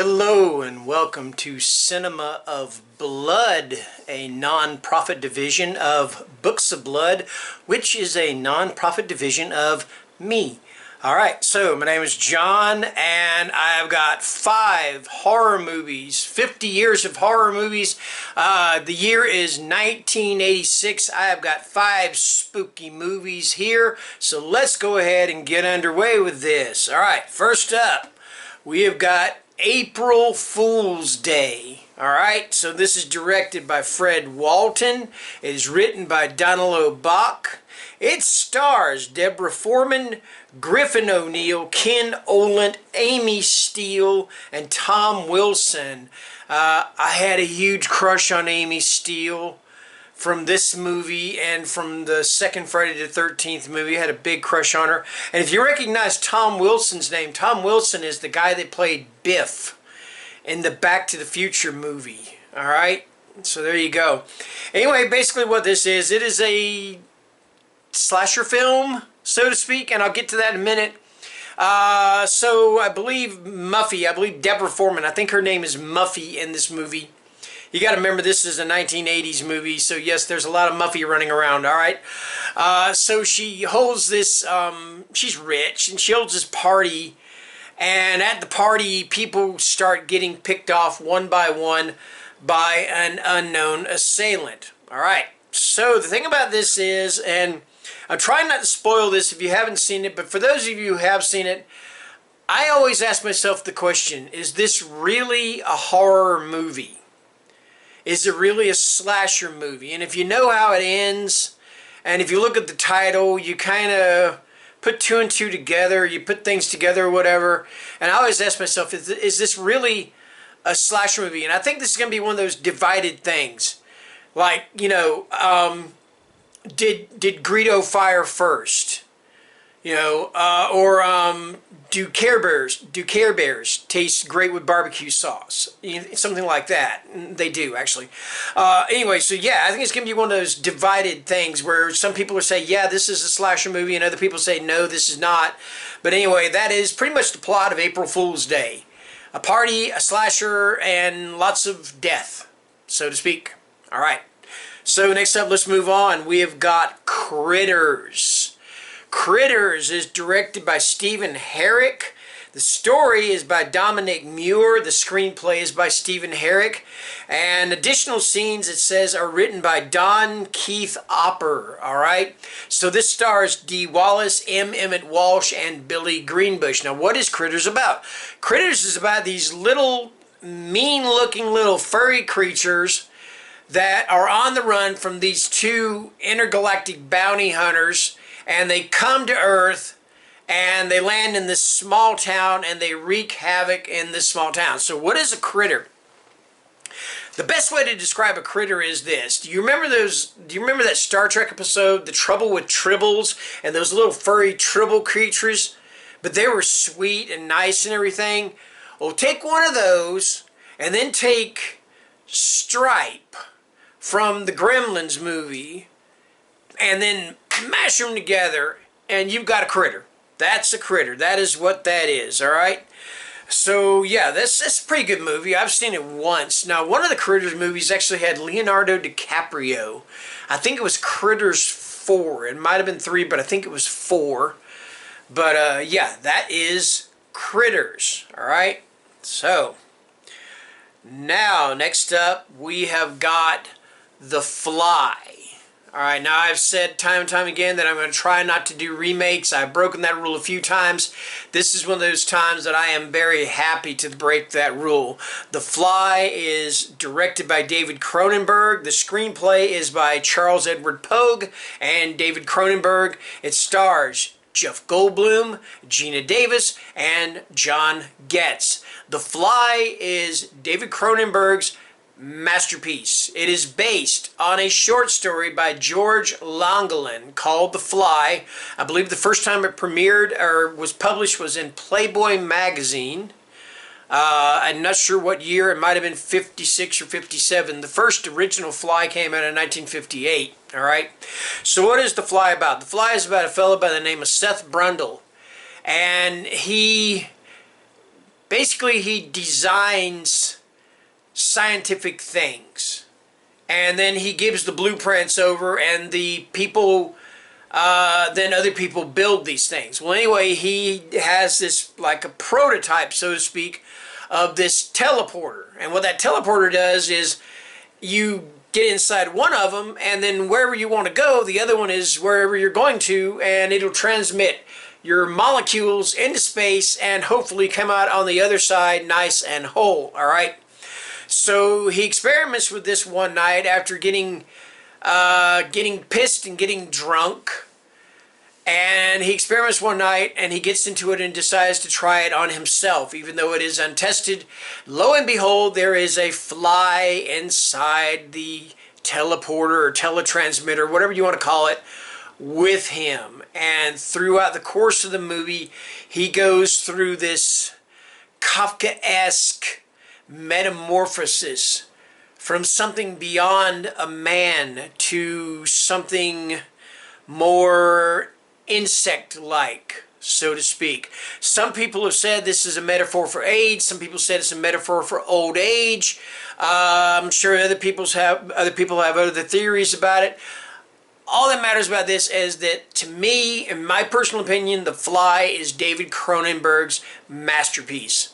Hello and welcome to Cinema of Blood, a non-profit division of Books of Blood, which is a non-profit division of me. Alright, so my name is John and I've got 5 horror movies, 50 years of horror movies. The year is 1986. I have got 5 spooky movies here, so let's go ahead and get underway with this. Alright, first up, we have got April Fool's Day. Alright, so this is directed by Fred Walton. It is written by Donald Bach. It stars Deborah Foreman, Griffin O'Neill, Ken Oland, Amy Steele, and Tom Wilson. I had a huge crush on Amy Steele from this movie and from the second Friday the 13th movie. I had a big crush on her. And if you recognize Tom Wilson's name, Tom Wilson is the guy that played Biff in the Back to the Future movie. Alright? So there you go. Anyway, basically what this is, it is a slasher film, so to speak, and I'll get to that in a minute. So I believe Deborah Foreman, I think her name is Muffy in this movie. You got to remember this is a 1980s movie, so yes, there's a lot of Muffy running around, alright? So she holds this, she's rich, and she holds this party, and at the party, people start getting picked off one by one by an unknown assailant. Alright, so the thing about this is, and I'm trying not to spoil this if you haven't seen it, but for those of you who have seen it, I always ask myself the question, is this really a horror movie? Is it really a slasher movie? And if you know how it ends, and if you look at the title, you kind of put 2 and 2 together, you put things together or whatever, and I always ask myself, is this really a slasher movie? And I think this is going to be one of those divided things. Like, you know, did Greedo fire first? You know, or do Care Bears taste great with barbecue sauce? Something like that. They do, actually. Anyway, so yeah, I think it's going to be one of those divided things where some people will say, yeah, this is a slasher movie, and other people say, no, this is not. But anyway, that is pretty much the plot of April Fool's Day. A party, a slasher, and lots of death, so to speak. All right. So next up, let's move on. We have got Critters. Critters is directed by Stephen Herrick. The story is by Dominic Muir. The screenplay is by Stephen Herrick. And additional scenes, it says, are written by Don Keith Opper. Alright? So this stars Dee Wallace, M. Emmett Walsh, and Billy Greenbush. Now, what is Critters about? Critters is about these little, mean-looking little furry creatures that are on the run from these 2 intergalactic bounty hunters, and they come to Earth and they land in this small town and they wreak havoc in this small town. So what is a critter? The best way to describe a critter is this. Do you remember that Star Trek episode, The Trouble with Tribbles, and those little furry tribble creatures? But they were sweet and nice and everything. Well, take one of those and then take Stripe from the Gremlins movie and then mash them together and you've got a critter. That's a critter. That is what that is, alright? So yeah, that's a pretty good movie. I've seen it once. Now, one of the Critters movies actually had Leonardo DiCaprio. I think it was Critters 4. It might have been 3, but I think it was 4. But yeah, that is Critters, alright? So now, next up, we have got The Fly. Alright, now I've said time and time again that I'm going to try not to do remakes. I've broken that rule a few times. This is one of those times that I am very happy to break that rule. The Fly is directed by David Cronenberg. The screenplay is by Charles Edward Pogue and David Cronenberg. It stars Jeff Goldblum, Gina Davis, and John Getz. The Fly is David Cronenberg's masterpiece. It is based on a short story by George Longland called The Fly. I believe the first time it premiered or was published was in Playboy magazine. I'm not sure what year. It might have been 56 or 57. The first original Fly came out in 1958. Alright? So what is The Fly about? The Fly is about a fellow by the name of Seth Brundle. And he basically he designs scientific things, and then he gives the blueprints over, and the people, then other people build these things. Well, anyway, he has this, like a prototype, so to speak, of this teleporter. And what that teleporter does is you get inside one of them, and then wherever you want to go, the other one is wherever you're going to, and it'll transmit your molecules into space and hopefully come out on the other side nice and whole. All right. So he experiments with this one night after getting pissed and getting drunk. And he experiments one night, and he gets into it and decides to try it on himself, even though it is untested. Lo and behold, there is a fly inside the teleporter or teletransmitter, whatever you want to call it, with him. And throughout the course of the movie, he goes through this Kafkaesque metamorphosis from something beyond a man to something more insect-like, so to speak. Some people have said this is a metaphor for AIDS. Some people said it's a metaphor for old age. I'm sure other people have other theories about it. All that matters about this is that, to me, in my personal opinion, The Fly is David Cronenberg's masterpiece.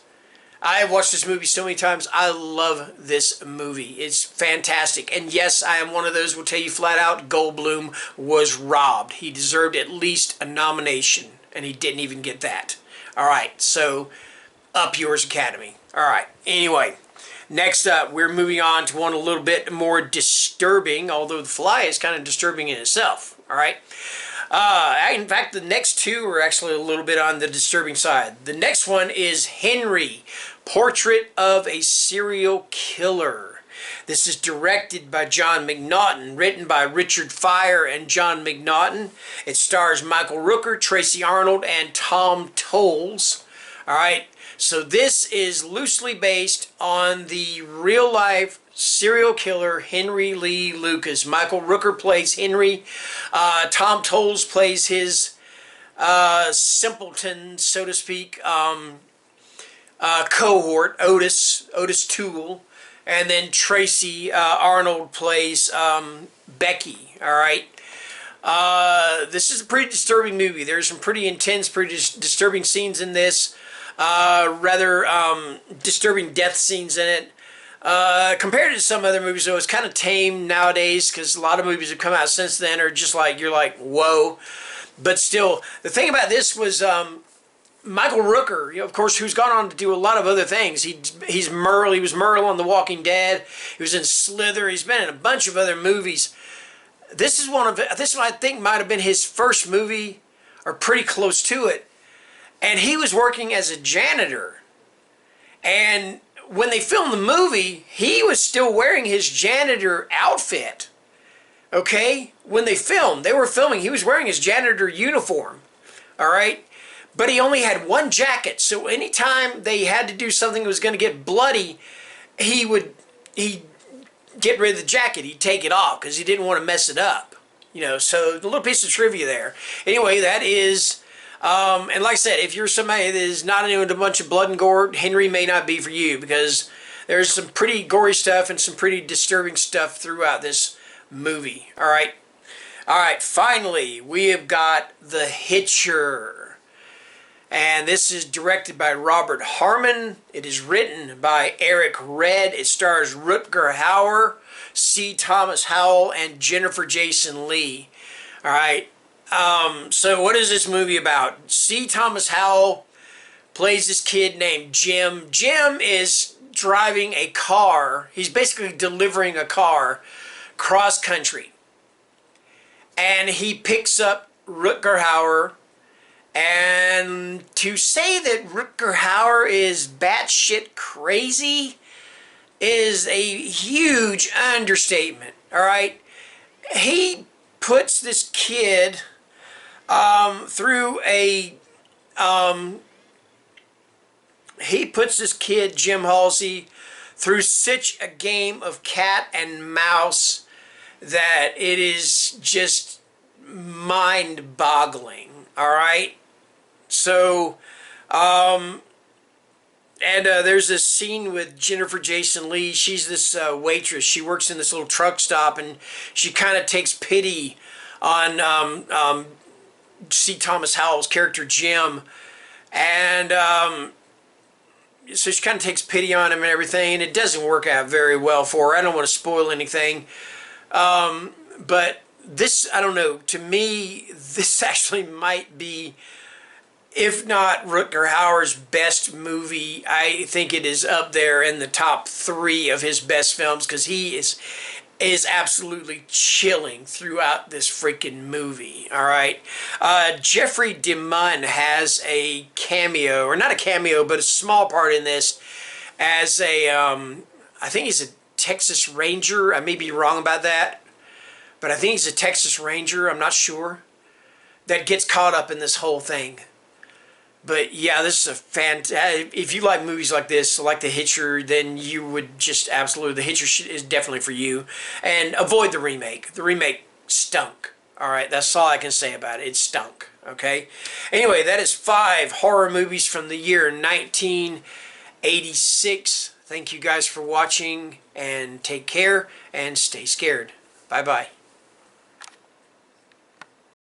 I have watched this movie so many times. I love this movie. It's fantastic. And yes, I am one of those who will tell you flat out, Goldblum was robbed. He deserved at least a nomination, and he didn't even get that. All right, so up yours, Academy. All right, anyway, next up, we're moving on to one a little bit more disturbing, although The Fly is kind of disturbing in itself. All right. In fact, the next two are actually a little bit on the disturbing side. The next one is Henry, Portrait of a Serial Killer. This is directed by John McNaughton, written by Richard Fire and John McNaughton. It stars Michael Rooker, Tracy Arnold, and Tom Towles. All right, so this is loosely based on the real-life serial killer Henry Lee Lucas. Michael Rooker plays Henry. Tom Towles plays his simpleton, so to speak, cohort, Otis Toole. And then Tracy Arnold plays Becky. All right. This is a pretty disturbing movie. There's some pretty intense, pretty disturbing scenes in this. Rather disturbing death scenes in it. Compared to some other movies, though, it's kind of tame nowadays because a lot of movies have come out since then are just like, you're like, whoa. But still, the thing about this was Michael Rooker, of course, who's gone on to do a lot of other things. He's Merle. He was Merle on The Walking Dead. He was in Slither. He's been in a bunch of other movies. This I think might have been his first movie, or pretty close to it. And he was working as a janitor. And when they filmed the movie, he was still wearing his janitor outfit. Okay? When they were filming, he was wearing his janitor uniform. All right? But he only had one jacket, so anytime they had to do something that was going to get bloody, he'd get rid of the jacket. He'd take it off because he didn't want to mess it up. So a little piece of trivia there. Anyway, that is... and like I said, if you're somebody that is not into a bunch of blood and gore, Henry may not be for you, because there's some pretty gory stuff and some pretty disturbing stuff throughout this movie. All right. Finally, we have got The Hitcher. And this is directed by Robert Harmon. It is written by Eric Red. It stars Rutger Hauer, C. Thomas Howell, and Jennifer Jason Leigh. All right. So what is this movie about? C. Thomas Howell plays this kid named Jim. Jim is driving a car. He's basically delivering a car cross country. And he picks up Rutger Hauer. And to say that Rutger Hauer is batshit crazy is a huge understatement. All right? He puts this kid Jim Halsey, through such a game of cat and mouse that it is just mind-boggling. All right? So, And there's this scene with Jennifer Jason Leigh. She's this waitress. She works in this little truck stop, and she kind of takes pity on C. Thomas Howell's character Jim, and so she kind of takes pity on him and everything. And it doesn't work out very well for her. I don't want to spoil anything, but this, I don't know. To me, this actually might be, if not Rutger Hauer's best movie, I think it is up there in the top 3 of his best films, because he is absolutely chilling throughout this freaking movie. All right, Jeffrey DeMunn has a cameo, or not a cameo, but a small part in this as a, I think he's a Texas Ranger. I may be wrong about that, but I think he's a Texas Ranger. I'm not sure. That gets caught up in this whole thing. But yeah, this is a fantastic. If you like movies like this, like The Hitcher, then you would just absolutely, The Hitcher is definitely for you. And avoid the remake. The remake stunk. All right, that's all I can say about it. It stunk. Okay. Anyway, that is 5 horror movies from the year 1986. Thank you guys for watching, and take care and stay scared. Bye bye.